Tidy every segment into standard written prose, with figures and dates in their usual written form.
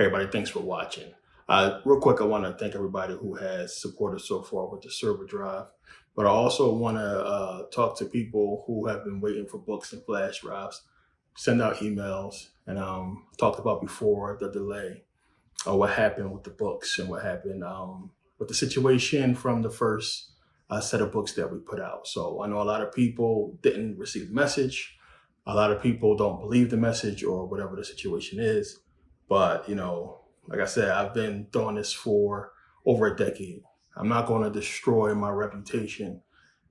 everybody, thanks for watching. Real quick, I want to thank everybody who has supported so far with the server drive, but I also want to talk to people who have been waiting for books and flash drives, send out emails, and talked about before the delay, or what happened with the books and what happened with the situation from the first set of books that we put out. So I know a lot of people didn't receive the message. A lot of people don't believe the message or whatever the situation is. But, like I said, I've been doing this for over a decade. I'm not going to destroy my reputation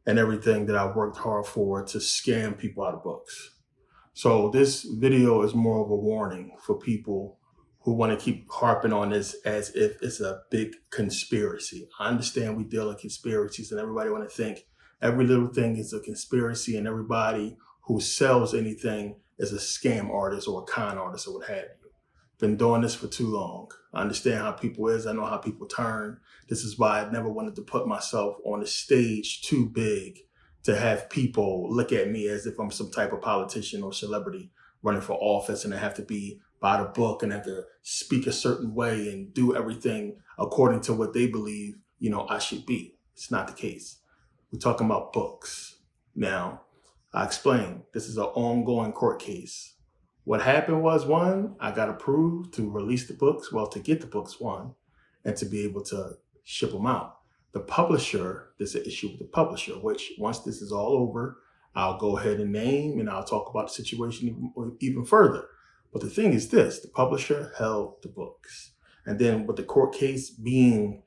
and everything that I've worked hard for to scam people out of books. So this video is more of a warning for people who want to keep harping on this as if it's a big conspiracy. I understand we deal in conspiracies and everybody want to think every little thing is a conspiracy and everybody who sells anything is a scam artist or a con artist or what have you. Been doing this for too long. I understand how people is. I know how people turn. This is why I never wanted to put myself on a stage too big to have people look at me as if I'm some type of politician or celebrity running for office and I have to be by the book and have to speak a certain way and do everything according to what they believe, I should be. It's not the case. We're talking about books. Now, I explained, this is an ongoing court case. What happened was, one, I got approved to release the books, to get the books, one, and to be able to ship them out. The publisher, there's an issue with the publisher, which once this is all over, I'll go ahead and name and I'll talk about the situation even further. But the thing is this, the publisher held the books. And then with the court case being,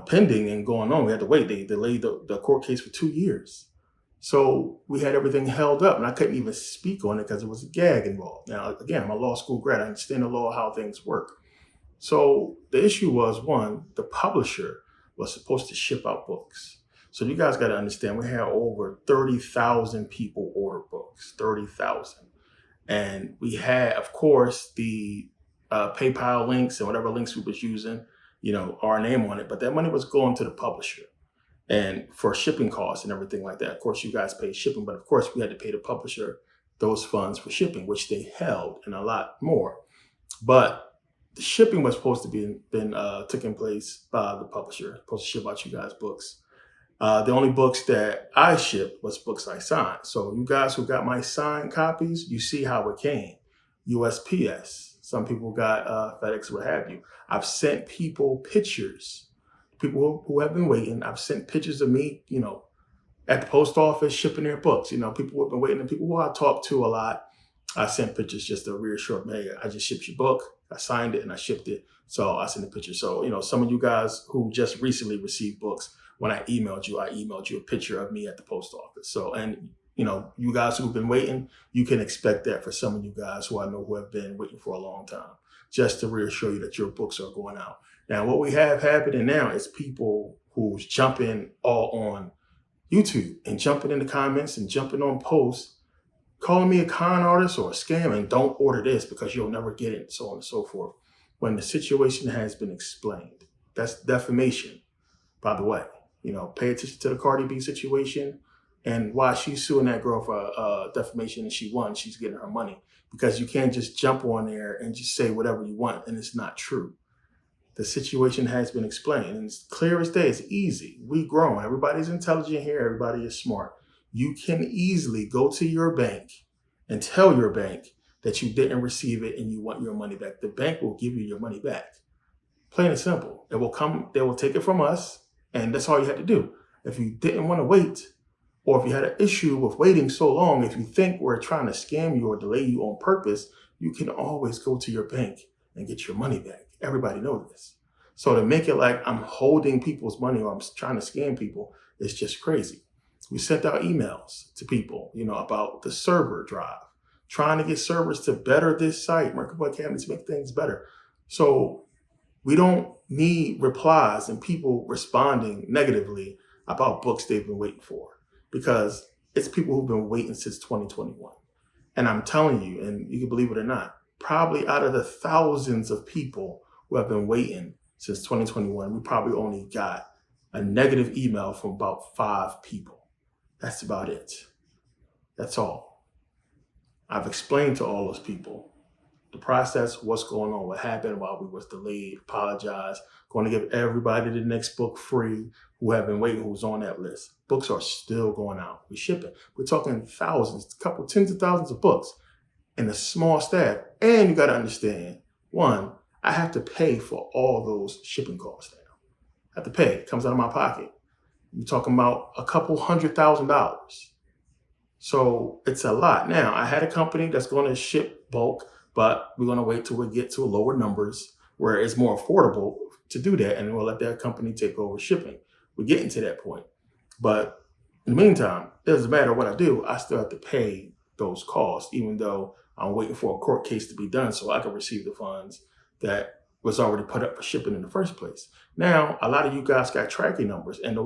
pending and going on, we had to wait. They delayed the court case for 2 years. So we had everything held up and I couldn't even speak on it because there was a gag involved. Now, again, I'm a law school grad. I understand the law, how things work. So the issue was, one, the publisher was supposed to ship out books. So you guys got to understand, we had over 30,000 people order books, 30,000. And we had, of course, the PayPal links and whatever links we was using, our name on it. But that money was going to the publisher. And for shipping costs and everything like that, of course, you guys pay shipping, but of course, we had to pay the publisher those funds for shipping, which they held and a lot more. But the shipping was supposed to be taking place by the publisher, supposed to ship out you guys books. The only books that I shipped was books I signed. So you guys who got my signed copies, you see how it came. USPS. Some people got FedEx, what have you. I've sent people pictures. People who have been waiting, I've sent pictures of me, at the post office shipping their books. People who have been waiting and people who I talk to a lot, I sent pictures just to reassure them, hey, I just shipped your book. I signed it and I shipped it. So I sent a picture. So, some of you guys who just recently received books, when I emailed you a picture of me at the post office. So, and you guys who've been waiting, you can expect that for some of you guys who I know who have been waiting for a long time, just to reassure you that your books are going out. Now, what we have happening now is people who's jumping all on YouTube and jumping in the comments and jumping on posts, calling me a con artist or a scam and don't order this because you'll never get it, and so on and so forth. When the situation has been explained, that's defamation, by the way. Pay attention to the Cardi B situation and why she's suing that girl for defamation and she won. She's getting her money because you can't just jump on there and just say whatever you want and it's not true. The situation has been explained and it's clear as day. It's easy. We grown. Everybody's intelligent here. Everybody is smart. You can easily go to your bank and tell your bank that you didn't receive it and you want your money back. The bank will give you your money back. Plain and simple. It will come. They will take it from us. And that's all you had to do. If you didn't want to wait, or if you had an issue with waiting so long, if you think we're trying to scam you or delay you on purpose, you can always go to your bank and get your money back. Everybody knows this. So to make it like I'm holding people's money or I'm trying to scam people, it's just crazy. We sent out emails to people, about the server drive, trying to get servers to better this site, Merkaba Academy, to make things better. So we don't need replies and people responding negatively about books they've been waiting for, because it's people who've been waiting since 2021. And I'm telling you, and you can believe it or not, probably out of the thousands of people who have been waiting since 2021, we probably only got a negative email from about 5 people. That's about it. That's all. I've explained to all those people the process, what's going on, what happened, why we was delayed, apologize. Going to give everybody the next book free who have been waiting, who's on that list. Books are still going out. We're shipping. We're talking thousands, a couple, tens of thousands of books and a small staff. And you got to understand, one, I have to pay for all those shipping costs now. I have to pay. It comes out of my pocket. You're talking about a couple $100,000. So it's a lot. Now, I had a company that's going to ship bulk, but we're going to wait till we get to lower numbers where it's more affordable to do that, and we'll let that company take over shipping. We're getting to that point. But in the meantime, it doesn't matter what I do, I still have to pay those costs, even though I'm waiting for a court case to be done so I can receive the funds that was already put up for shipping in the first place. Now, a lot of you guys got tracking numbers, and the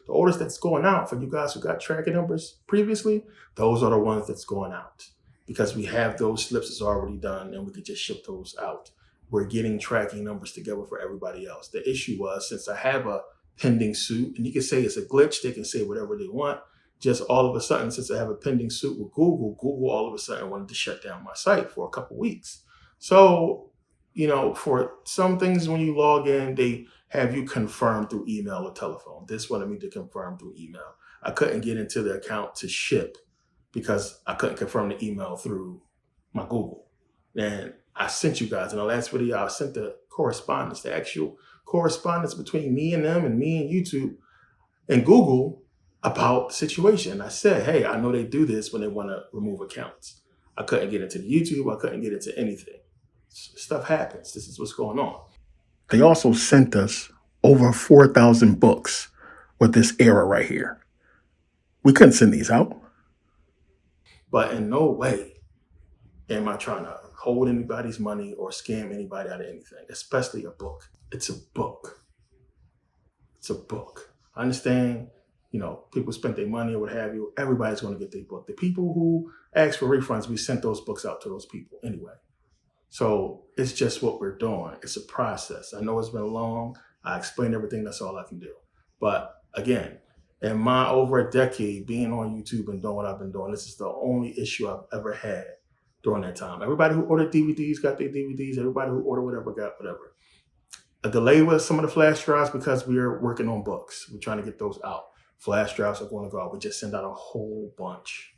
orders that's going out for you guys who got tracking numbers previously, those are the ones that's going out because we have those slips that's already done and we could just ship those out. We're getting tracking numbers together for everybody else. The issue was, since I have a pending suit, and you can say it's a glitch, they can say whatever they want, just all of a sudden, since I have a pending suit with Google all of a sudden wanted to shut down my site for a couple weeks. So, for some things when you log in, they have you confirm through email or telephone. This wanted me to confirm through email. I couldn't get into the account to ship because I couldn't confirm the email through my Google. And I sent you guys in the last video, I sent the correspondence, the actual correspondence between me and them and me and YouTube and Google about the situation. I said, hey, I know they do this when they want to remove accounts. I couldn't get into the YouTube. I couldn't get into anything. Stuff happens. This is what's going on. They also sent us over 4,000 books with this error right here. We couldn't send these out. But in no way am I trying to hold anybody's money or scam anybody out of anything, especially a book. It's a book. It's a book. I understand, people spent their money or what have you. Everybody's going to get their book. The people who ask for refunds, we sent those books out to those people anyway. So it's just what we're doing. It's a process. I know it's been long. I explained everything. That's all I can do. But again, in my over a decade being on YouTube and doing what I've been doing, this is the only issue I've ever had during that time. Everybody who ordered DVDs got their DVDs. Everybody who ordered whatever got whatever. A delay with some of the flash drives because we are working on books. We're trying to get those out. Flash drives are going to go out. We just send out a whole bunch.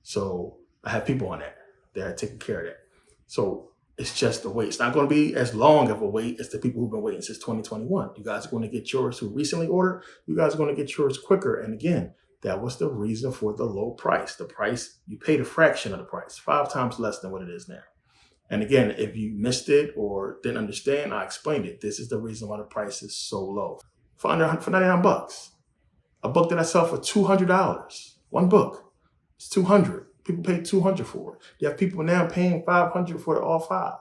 So I have people on that. They're taking care of that. So it's just the wait. It's not going to be as long of a wait as the people who've been waiting since 2021. You guys are going to get yours who recently ordered. You guys are going to get yours quicker. And again, that was the reason for the low price. The price, you paid a fraction of the price, 5 times less than what it is now. And again, if you missed it or didn't understand, I explained it. This is the reason why the price is so low. For 99 bucks, a book that I sell for $200, one book, it's $200. People pay $200 for it. You have people now paying $500 for all 5,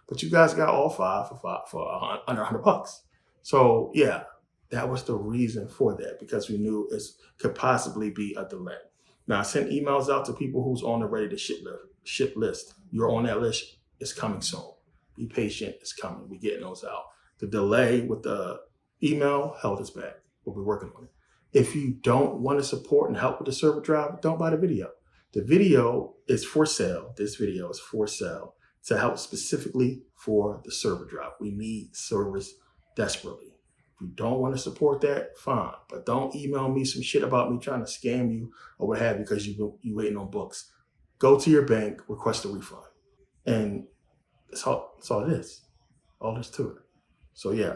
but you guys got all 5 for under $100. So yeah, that was the reason for that, because we knew it could possibly be a delay. Now I sent emails out to people who's on the ready to ship list. You're on that list. It's coming soon. Be patient. It's coming. We're getting those out. The delay with the email held us back, but we're working on it. If you don't want to support and help with the server drive, don't buy the video. The video is for sale. This video is for sale to help specifically for the server drive. We need servers desperately. If you don't want to support that, fine. But don't email me some shit about me trying to scam you or what have you because you waiting on books. Go to your bank, request a refund. And that's all it is. All there's to it. So yeah,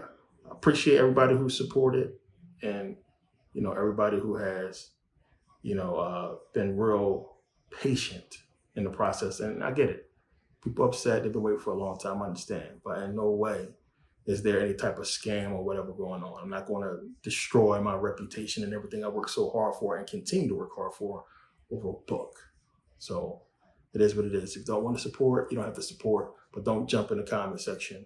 I appreciate everybody who supported and, everybody who has, been real patient in the process. And I get it. People upset, they've been waiting for a long time, I understand. But in no way is there any type of scam or whatever going on. I'm not going to destroy my reputation and everything I worked so hard for and continue to work hard for over a book. So it is what it is. If you don't want to support, you don't have to support, but don't jump in the comment section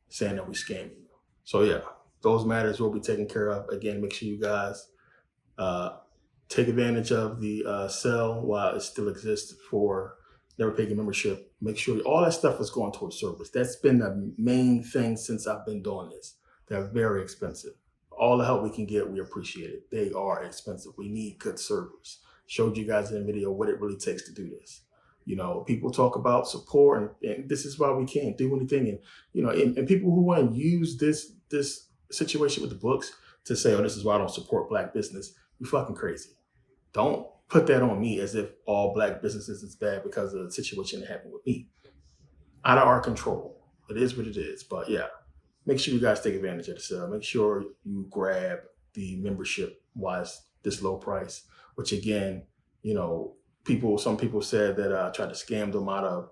saying that we scamming you. So yeah, those matters will be taken care of. Again, make sure you guys take advantage of the sale while it still exists for Never Pagan membership. Make sure all that stuff is going towards service. That's been the main thing since I've been doing this. They're very expensive. All the help we can get, we appreciate it. They are expensive. We need good servers. Showed you guys in the video what it really takes to do this. People talk about support, and this is why we can't do anything. And and people who want to use this situation with the books to say, "Oh, this is why I don't support Black business," you fucking crazy. Don't put that on me as if all Black businesses is bad because of the situation that happened with me. Out of our control. It is what it is. But yeah, make sure you guys take advantage of the sale. Make sure you grab the membership while it's this low price, which again, some people said that I tried to scam them out of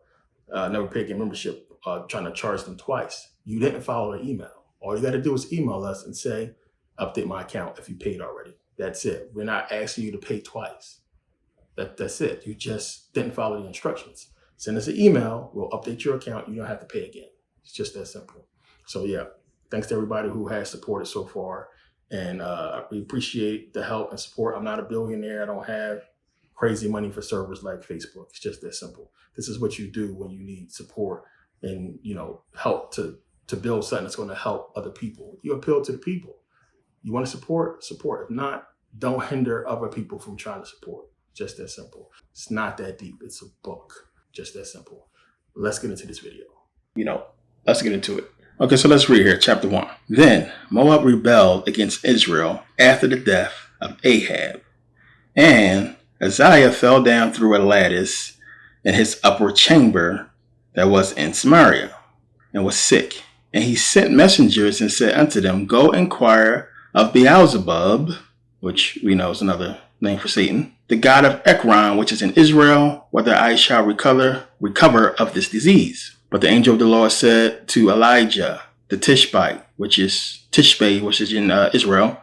never paying membership, trying to charge them twice. You didn't follow the email. All you got to do is email us and say, update my account if you paid already. That's it. We're not asking you to pay twice. That's it. You just didn't follow the instructions. Send us an email. We'll update your account. You don't have to pay again. It's just that simple. So yeah, thanks to everybody who has supported so far. And we appreciate the help and support. I'm not a billionaire. I don't have crazy money for servers like Facebook. It's just that simple. This is what you do when you need support and, help to build something that's going to help other people. You appeal to the people. You want to support. If not, don't hinder other people from trying to support. Just that simple. It's not that deep. It's a book. Just that simple. Let's get into this video. Let's get into it. Okay, so let's read here, chapter 1. Then Moab rebelled against Israel after the death of Ahab. And Uzziah fell down through a lattice in his upper chamber that was in Samaria, and was sick. And he sent messengers and said unto them, Go inquire of Beelzebub, which we know is another name for Satan, the god of Ekron, which is in Israel, whether I shall recover of this disease. But the angel of the Lord said to Elijah, the Tishbite, which is in Israel,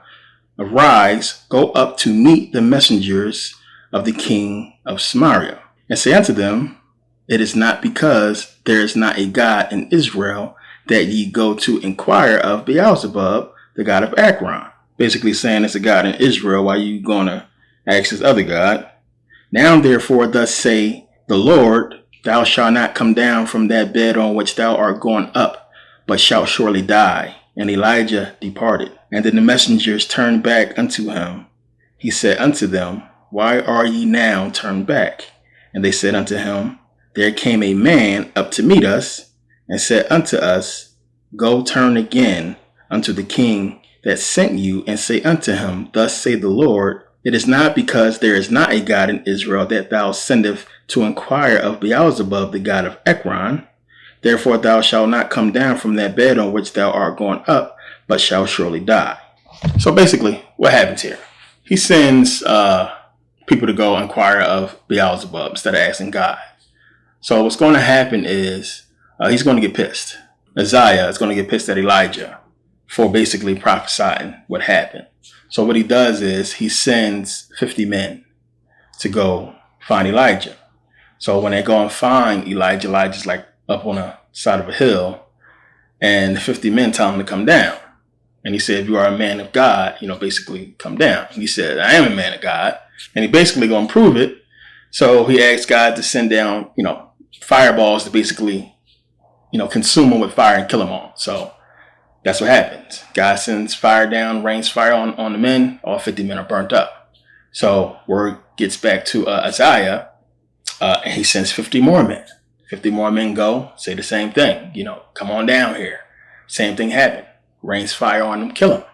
Arise, go up to meet the messengers of the king of Samaria, and say unto them, It is not because there is not a God in Israel that ye go to inquire of Beelzebub, the god of Ekron. Basically saying it's a god in Israel, why you gonna ask this other god? Now therefore thus say the Lord, Thou shalt not come down from that bed on which thou art gone up, but shalt surely die. And Elijah departed. And then the messengers turned back unto him. He said unto them, Why are ye now turned back? And they said unto him, There came a man up to meet us, and said unto us, Go turn again unto the king that sent you, and say unto him, Thus say the Lord, It is not because there is not a God in Israel that thou sendest to inquire of Beelzebub, the god of Ekron. Therefore thou shalt not come down from that bed on which thou art gone up, but shalt surely die. So basically, what happens here? He sends people to go inquire of Beelzebub instead of asking God. So what's going to happen is he's going to get pissed. Uzziah is going to get pissed at Elijah for basically prophesying what happened. So what he does is he sends 50 men to go find Elijah. So when they go and find Elijah, Elijah's like up on the side of a hill, and the 50 men tell him to come down. And he said, if you are a man of God, basically come down. And he said, I am a man of God. And he basically going to prove it. So he asked God to send down, fireballs to basically, consume them with fire and kill them all. So that's what happens. God sends fire down, rains fire on the men. All 50 men are burnt up. So word gets back to Uzziah, and he sends 50 more men. 50 more men go, say the same thing. Come on down here. Same thing happened. Rains fire on them, kill him.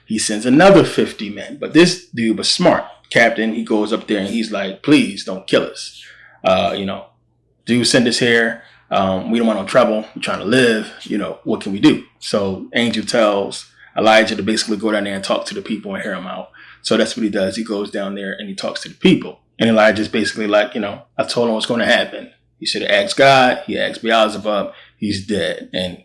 He sends another 50 men. But this dude was smart. Captain, he goes up there and he's like, please don't kill us. Dude, send us here. We don't want no trouble. We're trying to live. What can we do? So angel tells Elijah to basically go down there and talk to the people and hear them out. So that's what he does. He goes down there and he talks to the people. And Elijah's basically like, I told him what's going to happen. He should have asked God. He asked Beelzebub. He's dead. And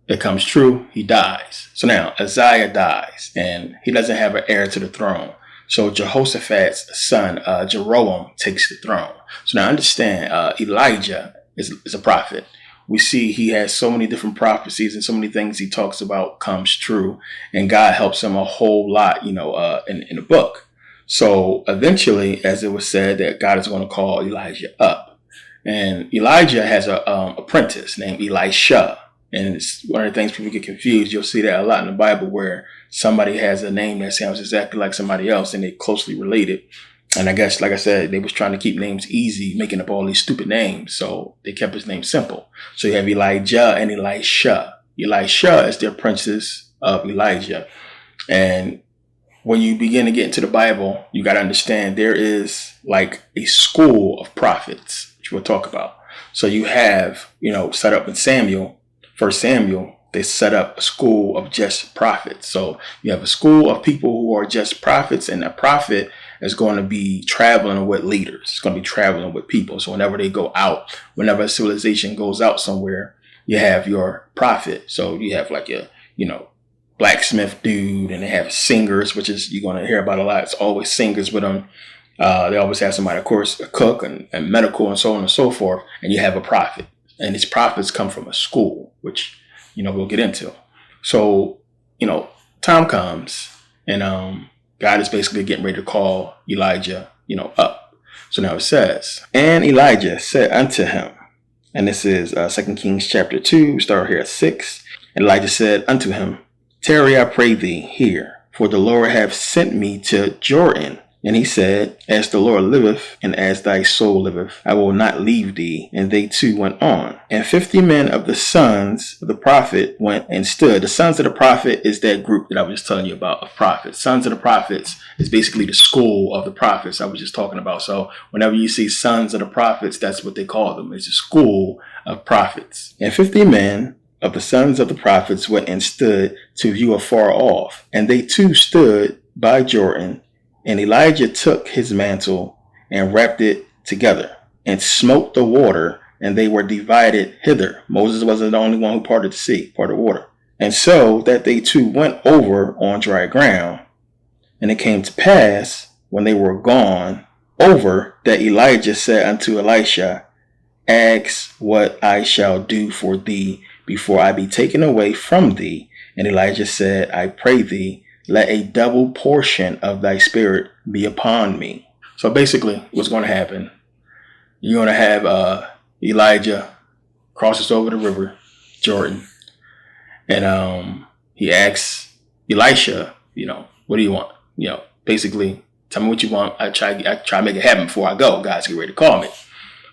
it comes true. He dies. So now Uzziah dies and he doesn't have an heir to the throne. So Jehoshaphat's son, Jeroboam, takes the throne. So now understand, Elijah is a prophet. We see he has so many different prophecies and so many things he talks about comes true. And God helps him a whole lot, in the book. So eventually, as it was said, that God is going to call Elijah up. And Elijah has an apprentice named Elisha. And it's one of the things people get confused. You'll see that a lot in the Bible where somebody has a name that sounds exactly like somebody else and they're closely related. And I guess, like I said, they was trying to keep names easy, making up all these stupid names. So they kept his name simple. So you have Elijah and Elisha. Elisha is the apprentice of Elijah. And when you begin to get into the Bible, you got to understand there is like a school of prophets, which we'll talk about. So you have, set up in First Samuel, they set up a school of just prophets. So you have a school of people who are just prophets, and a prophet is going to be traveling with leaders. It's going to be traveling with people. So whenever they go out, whenever a civilization goes out somewhere, you have your prophet. So you have like your, blacksmith dude, and they have singers, which is you're going to hear about a lot. It's always singers with them. They always have somebody, of course, a cook and medical and so on and so forth. And you have a prophet. And these prophets come from a school, which, we'll get into. So, time comes and God is basically getting ready to call Elijah, up. So now it says, and Elijah said unto him, and this is 2 Kings chapter 2, start here at 6. And Elijah said unto him, tarry, I pray thee, here, for the Lord hath sent me to Jordan. And he said, as the Lord liveth, and as thy soul liveth, I will not leave thee. And they two went on. And 50 men of the sons of the prophet went and stood. The sons of the prophet is that group that I was just telling you about, of prophets. Sons of the prophets is basically the school of the prophets I was just talking about. So whenever you see sons of the prophets, that's what they call them. It's a school of prophets. And 50 men of the sons of the prophets went and stood to view afar off. And they too stood by Jordan. And Elijah took his mantle and wrapped it together and smote the water, and they were divided hither. Moses wasn't the only one who parted the sea, parted water. And so that they two went over on dry ground. And it came to pass, when they were gone over, that Elijah said unto Elisha, ask what I shall do for thee before I be taken away from thee. And Elijah said, I pray thee, let a double portion of thy spirit be upon me. So basically, what's going to happen, you're going to have Elijah crosses over the river, Jordan. And he asks Elisha, what do you want? Basically, tell me what you want. I try to make it happen before I go. God's getting ready to call me.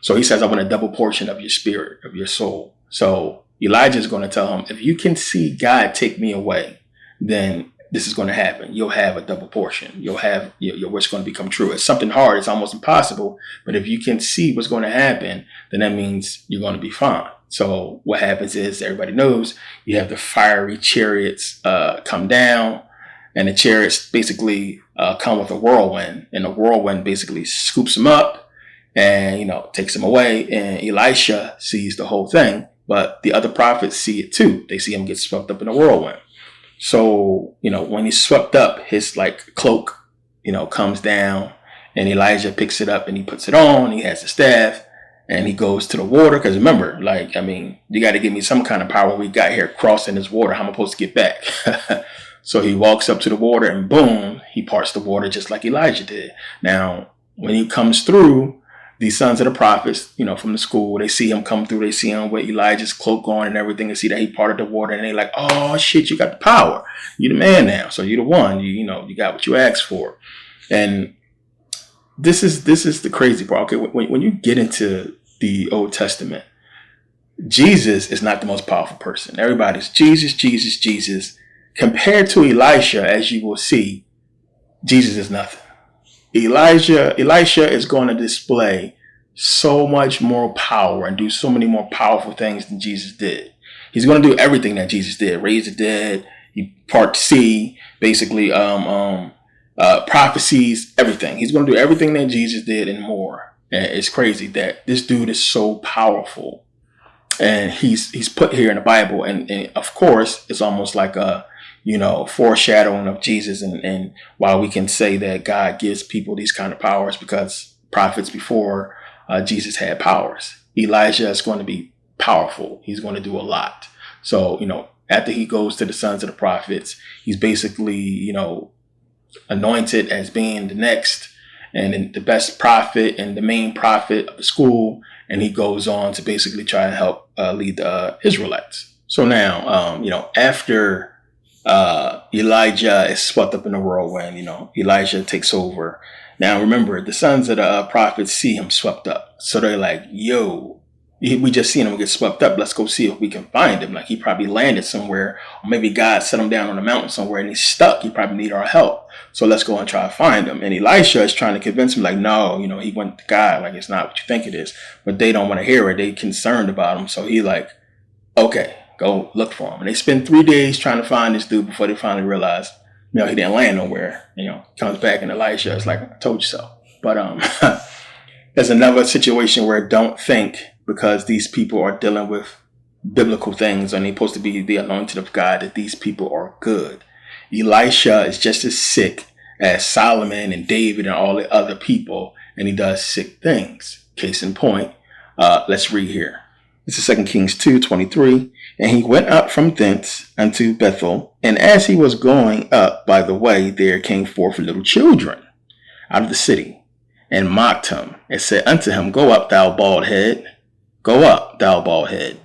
So he says, I want a double portion of your spirit, of your soul. So Elijah is going to tell him, if you can see God take me away, then this is going to happen. You'll have a double portion. You'll have your wish going to become true. It's something hard. It's almost impossible. But if you can see what's going to happen, then that means you're going to be fine. So what happens is, everybody knows, you have the fiery chariots come down, and the chariots basically come with a whirlwind, and the whirlwind basically scoops them up and, takes them away. And Elisha sees the whole thing, but the other prophets see it too. They see him get swept up in a whirlwind. So, when he's swept up, his cloak, comes down, and Elijah picks it up and he puts it on. He has the staff and he goes to the water. Cause remember, you got to give me some kind of power. We got here crossing this water. How am I supposed to get back? So he walks up to the water and boom, he parts the water just like Elijah did. Now, when he comes through, these sons of the prophets, from the school, they see him come through. They see him with Elijah's cloak on and everything. They see that he parted the water, and they like, oh shit, you got the power. You the man now. So you the one. You got what you asked for. And this is the crazy part. Okay, when you get into the Old Testament, Jesus is not the most powerful person. Everybody's Jesus, Jesus, Jesus. Compared to Elisha, as you will see, Jesus is nothing. Elisha is going to display so much more power and do so many more powerful things than Jesus did. He's going to do everything that Jesus did. Raise the dead. He part the sea, basically, prophecies, everything. He's going to do everything that Jesus did and more. And it's crazy that this dude is so powerful, and he's put here in the Bible. And of course, it's almost like a foreshadowing of Jesus. And why we can say that God gives people these kind of powers, because prophets before Jesus had powers. Elijah is going to be powerful. He's going to do a lot. So, after he goes to the sons of the prophets, he's basically, anointed as being the next and the best prophet and the main prophet of the school. And he goes on to basically try to help lead the Israelites. So now, after Elijah is swept up in a whirlwind. Elijah takes over. Now, remember, the sons of the prophets see him swept up. So they're like, yo, we just seen him get swept up. Let's go see if we can find him. Like, he probably landed somewhere, or maybe God set him down on a mountain somewhere and he's stuck. He probably need our help. So let's go and try to find him. And Elisha is trying to convince him, like, no, he went to God. Like, it's not what you think it is. But they don't want to hear it. They concerned about him. So he like, okay, go look for him. And they spend 3 days trying to find this dude before they finally realize, he didn't land nowhere. Comes back and Elisha is like, I told you so. But there's another situation where don't think because these people are dealing with biblical things and they're supposed to be the anointed of God that these people are good. Elisha is just as sick as Solomon and David and all the other people, and he does sick things. Case in point, let's read here. This is 2 Kings 2:23. And he went up from thence unto Bethel, and as he was going up by the way, there came forth little children out of the city, and mocked him, and said unto him, Go up, thou bald head. Go up, thou bald head.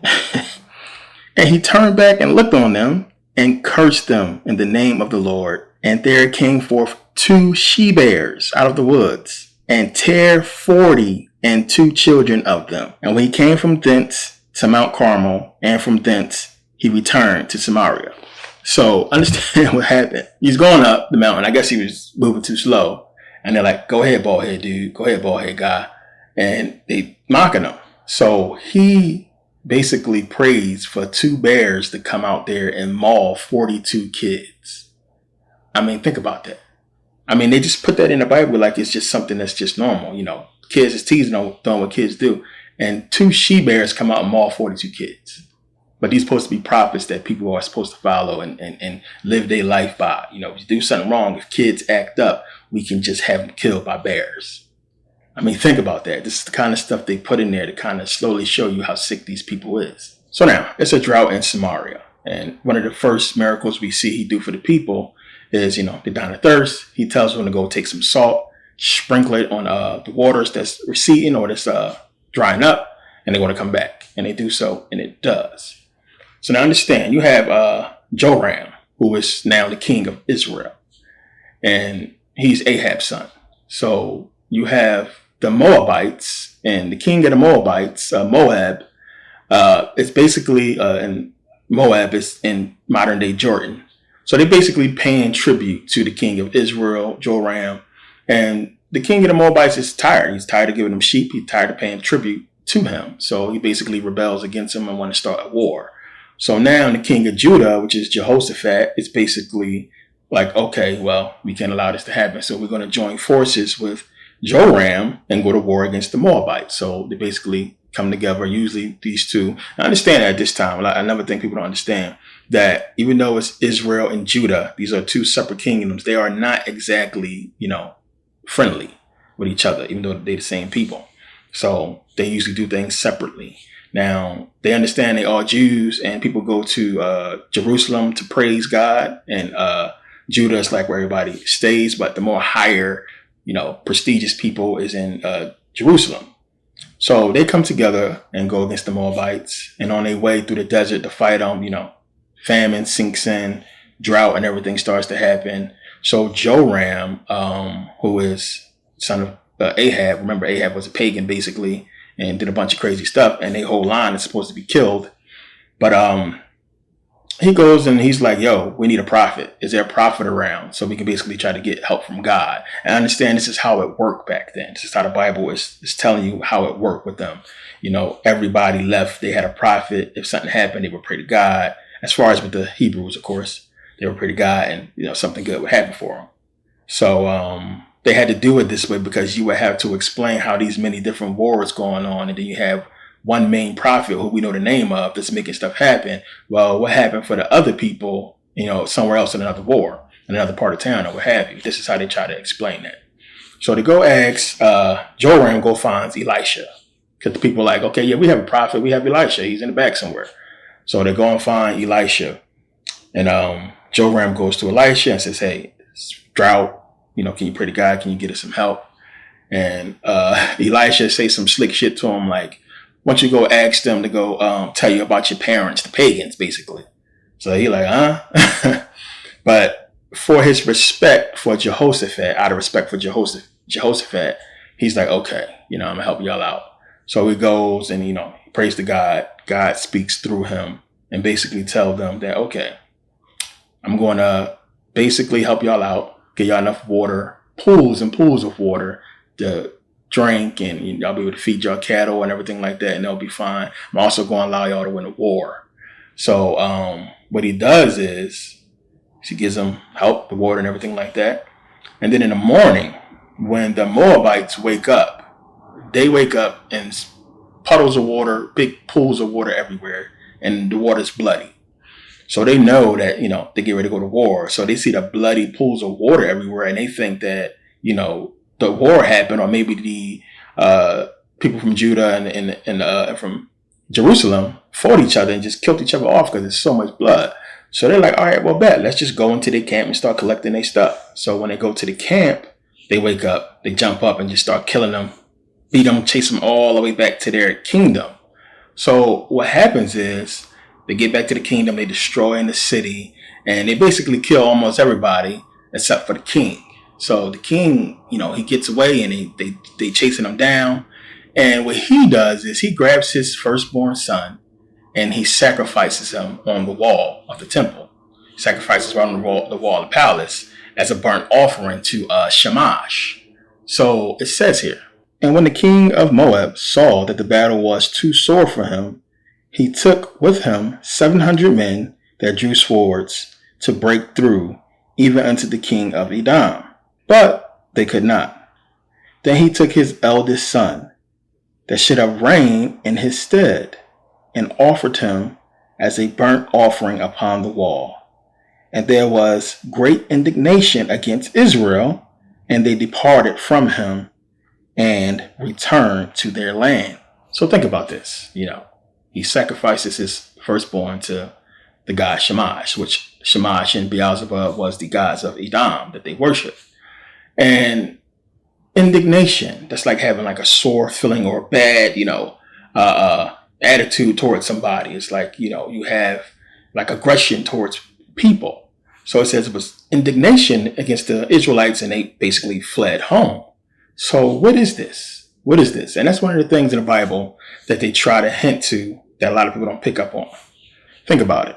And he turned back and looked on them, and cursed them in the name of the Lord. And there came forth 2 she-bears out of the woods, and tare 42 children of them. And when he came from thence to Mount Carmel, and from thence he returned to Samaria. So understand what happened. He's going up the mountain. I guess he was moving too slow. And they're like, go ahead, bald head dude. Go ahead, bald head guy. And they mocking him. So he basically prays for 2 bears to come out there and maul 42 kids. I mean, think about that. I mean, they just put that in the Bible like it's just something that's just normal. Kids is teasing on doing what kids do. And 2 she-bears come out and maul 42 kids. But these supposed to be prophets that people are supposed to follow and live their life by. If you do something wrong, if kids act up, we can just have them killed by bears. I mean, think about that. This is the kind of stuff they put in there to kind of slowly show you how sick these people is. So now, it's a drought in Samaria. And one of the first miracles we see he do for the people is, they're dying of thirst. He tells them to go take some salt, sprinkle it on the waters that's receding or that's drying up, and they want to come back. And they do so, and it does. So now understand, you have Joram, who is now the king of Israel. And he's Ahab's son. So you have the Moabites, and the king of the Moabites, Moab, it's basically, in Moab is in modern day Jordan. So they're basically paying tribute to the king of Israel, Joram. And the king of the Moabites is tired. He's tired of giving them sheep. He's tired of paying tribute to him. So he basically rebels against him and want to start a war. So now the king of Judah, which is Jehoshaphat, is basically like, okay, well, we can't allow this to happen. So we're going to join forces with Joram and go to war against the Moabites. So they basically come together, usually these two. I understand at this time. I never think people don't understand that even though it's Israel and Judah, these are 2 separate kingdoms. They are not exactly, friendly with each other, even though they're the same people. So they usually do things separately. Now, they understand they are Jews, and people go to Jerusalem to praise God, and Judah is like where everybody stays, but the more higher, prestigious people is in Jerusalem. So they come together and go against the Moabites, and on their way through the desert to fight them, famine sinks in, drought and everything starts to happen. So Joram, who is son of Ahab, remember Ahab was a pagan basically, and did a bunch of crazy stuff, and their whole line is supposed to be killed. But he goes and he's like, yo, we need a prophet. Is there a prophet around? So we can basically try to get help from God. And I understand this is how it worked back then. This is how the Bible is telling you how it worked with them. Everybody left. They had a prophet. If something happened, they would pray to God. As far as with the Hebrews, of course, they would pray to God, and something good would happen for them. So they had to do it this way because you would have to explain how these many different wars going on, and then you have one main prophet who we know the name of that's making stuff happen. Well, what happened for the other people, somewhere else in another war, in another part of town or what have you? This is how they try to explain that. So they go ask, Joram go finds Elisha. Because the people are like, okay, yeah, we have a prophet. We have Elisha. He's in the back somewhere. So they go and find Elisha. And Joram goes to Elisha and says, hey, it's drought. Can you pray to God? Can you get us some help? And Elisha says some slick shit to him like, why don't you go ask them to go tell you about your parents, the pagans, basically. So he like, huh? But for his respect for Jehoshaphat, out of respect for Jehoshaphat, he's like, okay, I'm gonna help y'all out. So he goes and, he prays to God. God speaks through him and basically tell them that, okay, I'm going to basically help y'all out, get y'all enough water, pools and pools of water to drink, and y'all be able to feed y'all cattle and everything like that, and they'll be fine. I'm also going to allow y'all to win a war. So what he does is he gives them help, the water and everything like that. And then in the morning, when the Moabites wake up, they wake up and puddles of water, big pools of water everywhere, and the water's bloody. So they know that, they get ready to go to war. So they see the bloody pools of water everywhere, and they think that, the war happened, or maybe the people from Judah and from Jerusalem fought each other and just killed each other off because there's so much blood. So they're like, all right, well, bet, let's just go into the camp and start collecting their stuff. So when they go to the camp, they wake up, they jump up and just start killing them, beat them, chase them all the way back to their kingdom. So what happens is they get back to the kingdom, they destroy in the city, and they basically kill almost everybody except for the king. So the king, he gets away, and they chasing him down. And what he does is he grabs his firstborn son and he sacrifices him on the wall of the temple. He sacrifices right on the wall of the palace as a burnt offering to Shamash. So it says here, and when the king of Moab saw that the battle was too sore for him, he took with him 700 men that drew swords to break through even unto the king of Edom. But they could not. Then he took his eldest son that should have reigned in his stead, and offered him as a burnt offering upon the wall. And there was great indignation against Israel, and they departed from him and returned to their land. So think about this. He sacrifices his firstborn to the god Shamash, which Shamash and Beelzebub was the gods of Edom that they worship. And indignation, that's like having like a sore feeling or a bad, attitude towards somebody. It's like, you have like aggression towards people. So it says it was indignation against the Israelites, and they basically fled home. So what is this? What is this? And that's one of the things in the Bible that they try to hint to that a lot of people don't pick up on. Think about it.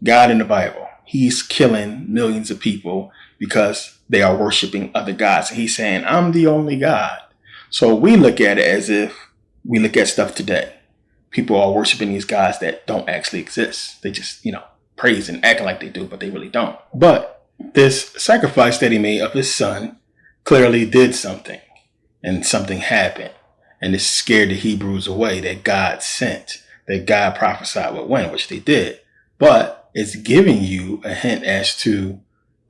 God in the Bible, he's killing millions of people because they are worshiping other gods. And he's saying, I'm the only God. So we look at it as if we look at stuff today. People are worshiping these gods that don't actually exist. They just, praise and acting like they do, but they really don't. But this sacrifice that he made of his son clearly did something, and something happened. And it scared the Hebrews away that God sent, that God prophesied would win, which they did. But it's giving you a hint as to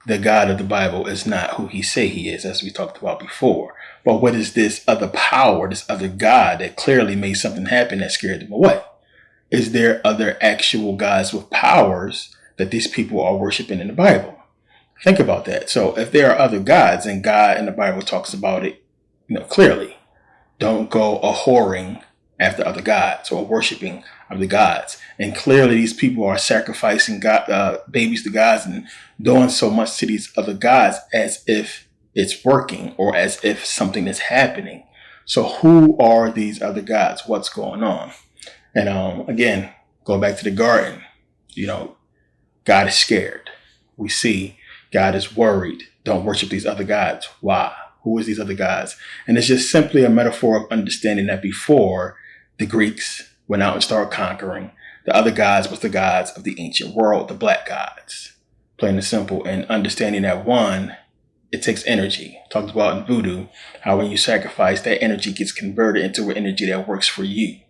the God of the Bible is not who he say he is, as we talked about before. But what is this other power, this other God that clearly made something happen that scared them away? Is there other actual gods with powers that these people are worshiping in the Bible? Think about that. So if there are other gods, and God in the Bible talks about it, clearly, don't go a-whoring after other gods or worshiping of the gods. And clearly these people are sacrificing babies to gods and doing so much to these other gods as if it's working or as if something is happening. So who are these other gods? What's going on? And again, going back to the garden, God is scared. We see God is worried. Don't worship these other gods. Why? Who is these other gods? And it's just simply a metaphor of understanding that before the Greeks went out and started conquering, the other gods was the gods of the ancient world, the black gods. Plain and simple. And understanding that one, it takes energy. Talked about in voodoo, how when you sacrifice, that energy gets converted into an energy that works for you.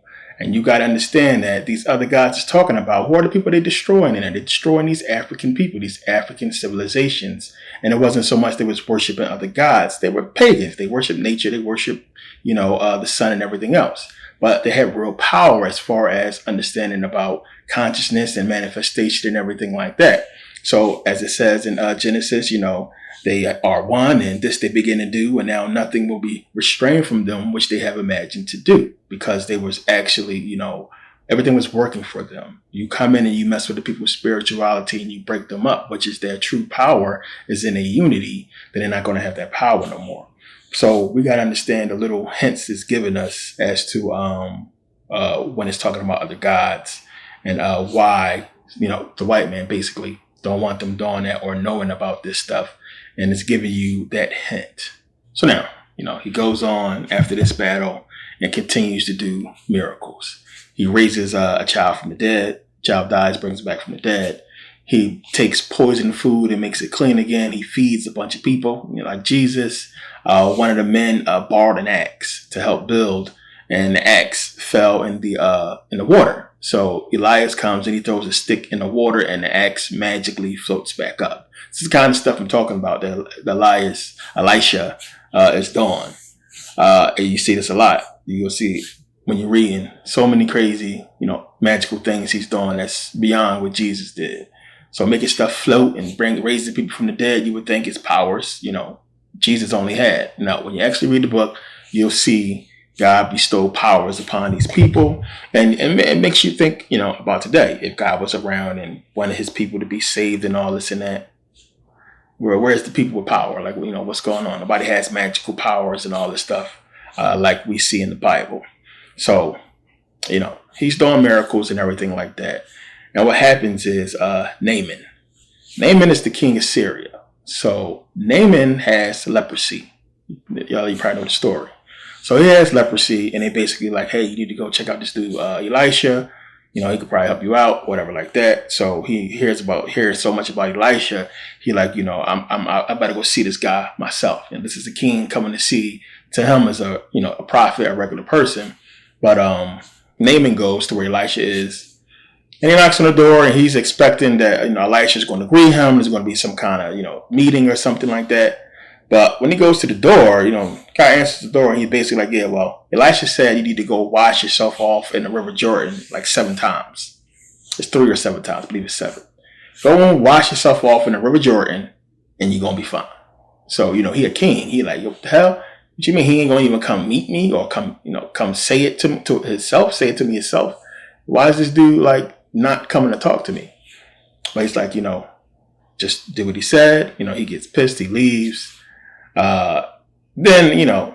And you got to understand that these other gods is talking about, who are the people they're destroying? And they're destroying these African people, these African civilizations. And it wasn't so much they was worshiping other gods. They were pagans. They worship nature. They worship, the sun and everything else. But they had real power as far as understanding about consciousness and manifestation and everything like that. So as it says in Genesis, they are one, and this they begin to do, and now nothing will be restrained from them, which they have imagined to do, because they was actually, Everything was working for them. You come in and you mess with the people's spirituality and you break them up, which is their true power is in a unity, then they're not going to have that power no more. So we got to understand the little hints it's giving us as to when it's talking about other gods and why, the white man basically don't want them doing that or knowing about this stuff. And it's giving you that hint. So now, he goes on after this battle and continues to do miracles. He raises a child from the dead. Child dies, brings it back from the dead. He takes poison food and makes it clean again. He feeds a bunch of people, like Jesus. One of the men borrowed an axe to help build, and the axe fell in the water. So Elias comes and he throws a stick in the water, and the axe magically floats back up. This is the kind of stuff I'm talking about that Elisha is doing. And you see this a lot. You'll see when you're reading so many crazy, magical things he's doing that's beyond what Jesus did. So making stuff float and raising people from the dead, you would think it's powers, Jesus only had. Now, when you actually read the book, you'll see God bestow powers upon these people. And it makes you think, about today. If God was around and wanted his people to be saved and all this and that, where's the people with power? Like, what's going on? Nobody has magical powers and all this stuff like we see in the Bible. So, he's doing miracles and everything like that. And what happens is Naaman. Naaman is the king of Syria. So Naaman has leprosy. Y'all, you probably know the story. So he has leprosy, and they basically like, hey, you need to go check out this dude, Elisha. He could probably help you out, whatever like that. So he hears so much about Elisha. He like, I better go see this guy myself. And this is the king coming to see to him as a prophet, a regular person. But Naaman goes to where Elisha is. And he knocks on the door, and he's expecting that, Elisha is going to greet him. There's going to be some kind of, meeting or something like that. But when he goes to the door, guy answers the door, and he's basically like, yeah, well, Elisha said you need to go wash yourself off in the River Jordan like 7 times. It's 3 or 7 times. I believe it's 7. Go and wash yourself off in the River Jordan, and you're going to be fine. So, he a king. He like, yo, what the hell? What you mean he ain't going to even come meet me or come say it to himself, say it to me himself? Why is this dude like not coming to talk to me? But he's like, just did what he said. He gets pissed. He leaves. Then,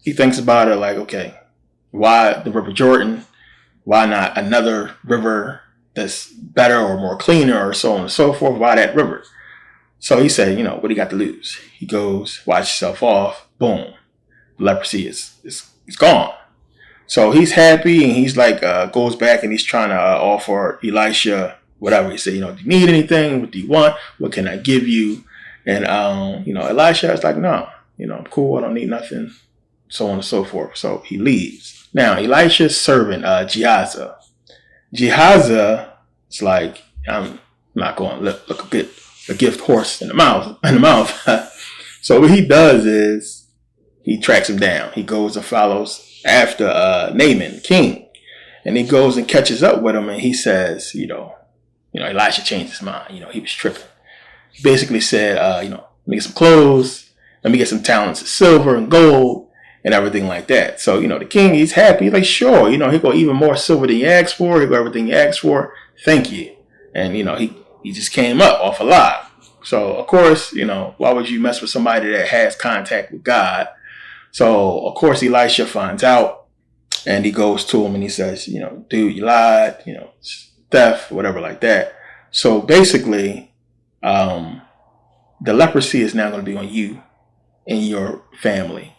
he thinks about it like, okay, why the River Jordan? Why not another river that's better or more cleaner or so on and so forth? Why that river? So he said, what do you got to lose? He goes, wash himself off. Boom. Leprosy is gone. So he's happy, and he's like, goes back and he's trying to offer Elisha whatever. He said, do you need anything? What do you want? What can I give you? And, Elisha is like, no, I'm cool. I don't need nothing. So on and so forth. So he leaves. Now, Elisha's servant, Gehazi. Gehazi is like, I'm not going to look a gift horse in the mouth. So what he does is he tracks him down. He goes and follows after Naaman, king. And he goes and catches up with him, and he says, Elisha changed his mind. He was tripping. He basically said, let me get some clothes, let me get some talents of silver and gold and everything like that. So, the king, he's happy. He's like, sure, he go even more silver than you asked for. He go everything you asked for. Thank you. And, he just came up off a lot. So, of course, why would you mess with somebody that has contact with God? So, of course, Elisha finds out, and he goes to him and he says, dude, you lied, theft, whatever like that. So basically, the leprosy is now going to be on you and your family.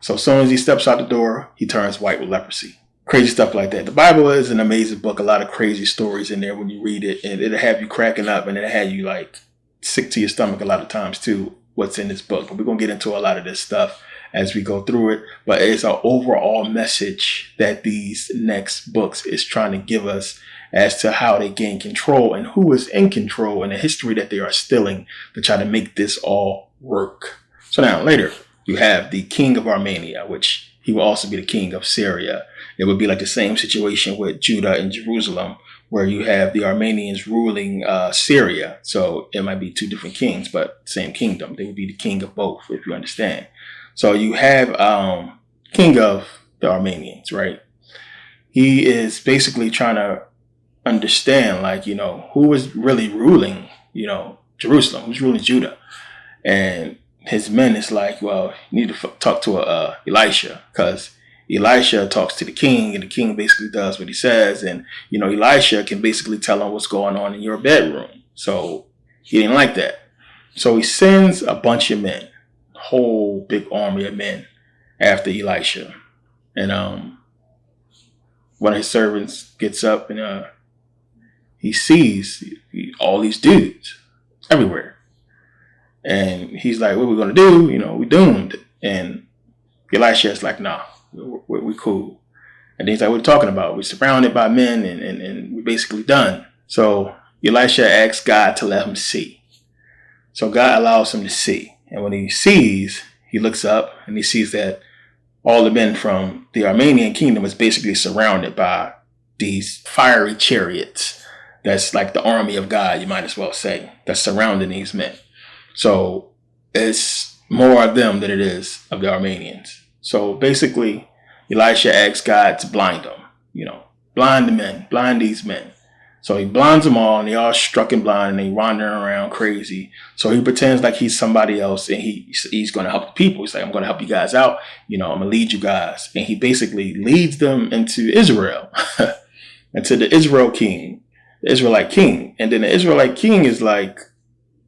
So as soon as he steps out the door, he turns white with leprosy. Crazy stuff like that. The Bible is an amazing book. A lot of crazy stories in there when you read it, and it'll have you cracking up, and it'll have you like sick to your stomach a lot of times too, what's in this book. But we're going to get into a lot of this stuff as we go through it. But it's an overall message that these next books is trying to give us as to how they gain control and who is in control and the history that they are stealing to try to make this all work. So now later you have the king of Armenia, which he will also be the king of Syria. It would be like the same situation with Judah and Jerusalem, where you have the Armenians ruling Syria. So it might be 2 different kings, but same kingdom. They would be the king of both, if you understand. So you have king of the Armenians, right? he is basically trying to understand, like, who is really ruling, Jerusalem, who's ruling Judah. And his men is like, well, you need to talk to Elisha, because Elisha talks to the king, and the king basically does what he says. And, Elisha can basically tell him what's going on in your bedroom. So he didn't like that. So he sends a bunch of men, a whole big army of men after Elisha. And one of his servants gets up and he sees all these dudes everywhere. And he's like, what are we going to do? We doomed. And Elisha's like, nah, we cool. And then he's like, what are you talking about? We're surrounded by men and we're basically done. So Elisha asks God to let him see. So God allows him to see. And when he sees, he looks up and he sees that all the men from the Armenian kingdom is basically surrounded by these fiery chariots. That's like the army of God, you might as well say, that's surrounding these men. So it's more of them than it is of the Armenians. So basically, Elisha asks God to blind them, blind the men, blind these men. So he blinds them all, and they all struck and blind, and they wandering around crazy. So he pretends like he's somebody else, and he's going to help the people. He's like, I'm going to help you guys out. I'm going to lead you guys. And he basically leads them into Israel, into the Israelite king. And then the Israelite king is like,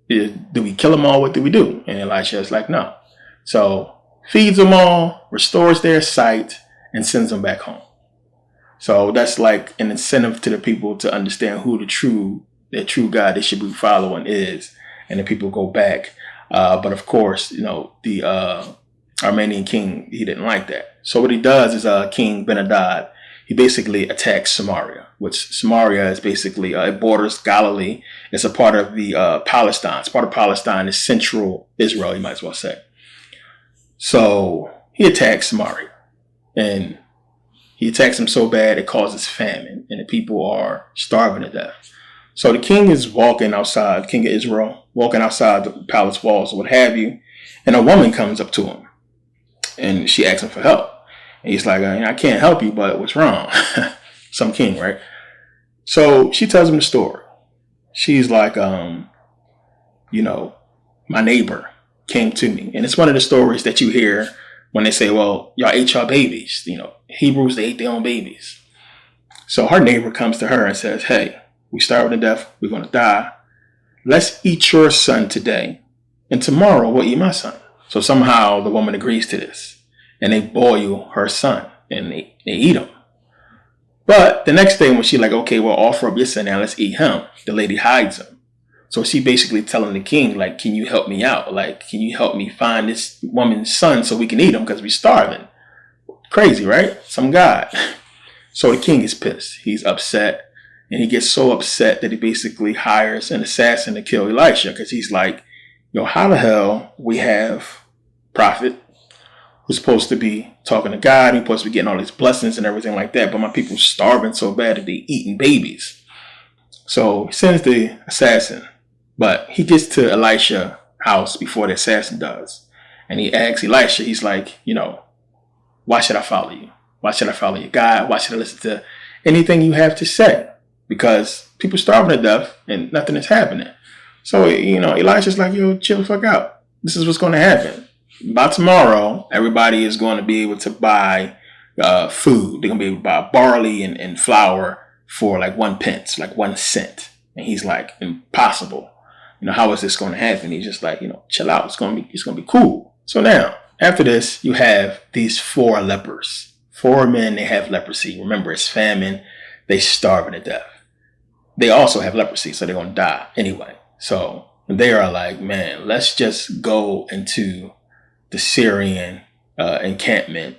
do we kill them all? What do we do? And Elisha is like, no. So feeds them all, restores their sight, and sends them back home. So that's like an incentive to the people to understand who the true God they should be following is. And the people go back. But of course, the Armenian king, he didn't like that. So what he does is King Ben-Hadad, he basically attacks Samaria, which Samaria is basically, it borders Galilee. It's a part of the Palestine. It's part of Palestine. It's central Israel, you might as well say. So he attacks Samaria. And he attacks them so bad it causes famine, and the people are starving to death. So the king is walking outside, king of Israel, walking outside the palace walls or what have you, and a woman comes up to him, and she asks him for help. And he's like, I can't help you, but what's wrong? Some king, right? So she tells him the story. She's like, my neighbor came to me. And it's one of the stories that you hear when they say, well, y'all ate your babies. Hebrews, they ate their own babies. So her neighbor comes to her and says, hey, we starving to death. We're going to die. Let's eat your son today. And tomorrow we'll eat my son. So somehow the woman agrees to this. And they boil her son. And they eat him. But the next day when she's like, okay, we'll offer up your son now. Let's eat him. The lady hides him. So she basically telling the king, like, can you help me out? Like, can you help me find this woman's son so we can eat him because we're starving? Crazy, right? Some God. So the king is pissed. He's upset. And he gets so upset that he basically hires an assassin to kill Elisha, because he's like, how the hell we have prophet who's supposed to be talking to God, who's supposed to be getting all these blessings and everything like that, but my people starving so bad that they eating babies. So he sends the assassin. But he gets to Elisha's house before the assassin does. And he asks Elisha, he's like, why should I follow you? Why should I follow your God? Why should I listen to anything you have to say? Because people starving to death and nothing is happening. So, Elisha's like, chill the fuck out. This is what's going to happen. By tomorrow, everybody is going to be able to buy food. They're going to be able to buy barley and flour for like 1 pence, like 1 cent. And he's like, impossible. How is this going to happen? He's just like, chill out. It's going to be cool. So now, after this, you have these 4 lepers. 4 men, they have leprosy. Remember, it's famine. They starving to death. They also have leprosy, so they're going to die anyway. So they are like, man, let's just go into the Syrian encampment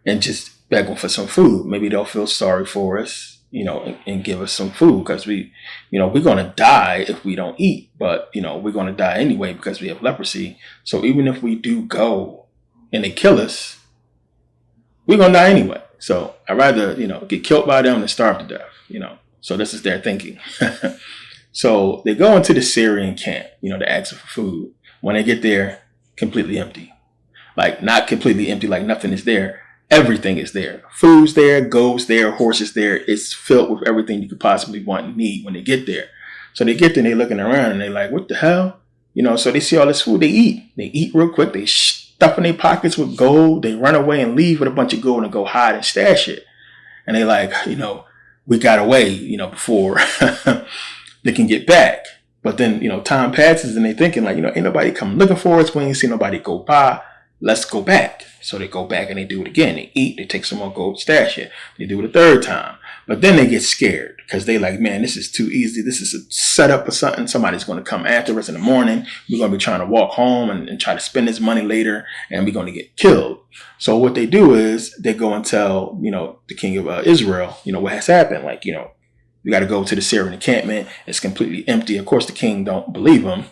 and just beg them for some food. Maybe they'll feel sorry for us. And give us some food, because we're going to die if we don't eat, but, we're going to die anyway because we have leprosy. So even if we do go and they kill us, we're going to die anyway. So I'd rather, get killed by them than starve to death, So this is their thinking. So they go into the Syrian camp, to ask for food. When they get there, completely empty. Like, not completely empty, like nothing is there. Everything is there. Food's there, goats there, horses there. It's filled with everything you could possibly want and need when they get there. So they get there and they're looking around and they're like, what the hell? So they see all this food, they eat. They eat real quick. They stuff in their pockets with gold. They run away and leave with a bunch of gold and go hide and stash it. And they like, we got away, before they can get back. But then, time passes and they thinking like, ain't nobody come looking for us. We ain't see nobody go by. Let's go back. So they go back and they do it again. They eat, they take some more gold, stash it. They do it a third time. But then they get scared because they like, man, this is too easy. This is a setup or something. Somebody's going to come after us in the morning. We're going to be trying to walk home and try to spend this money later, and we're going to get killed. So what they do is they go and tell, the king of Israel, what has happened. Like, you got to go to the Syrian encampment. It's completely empty. Of course, the king don't believe him.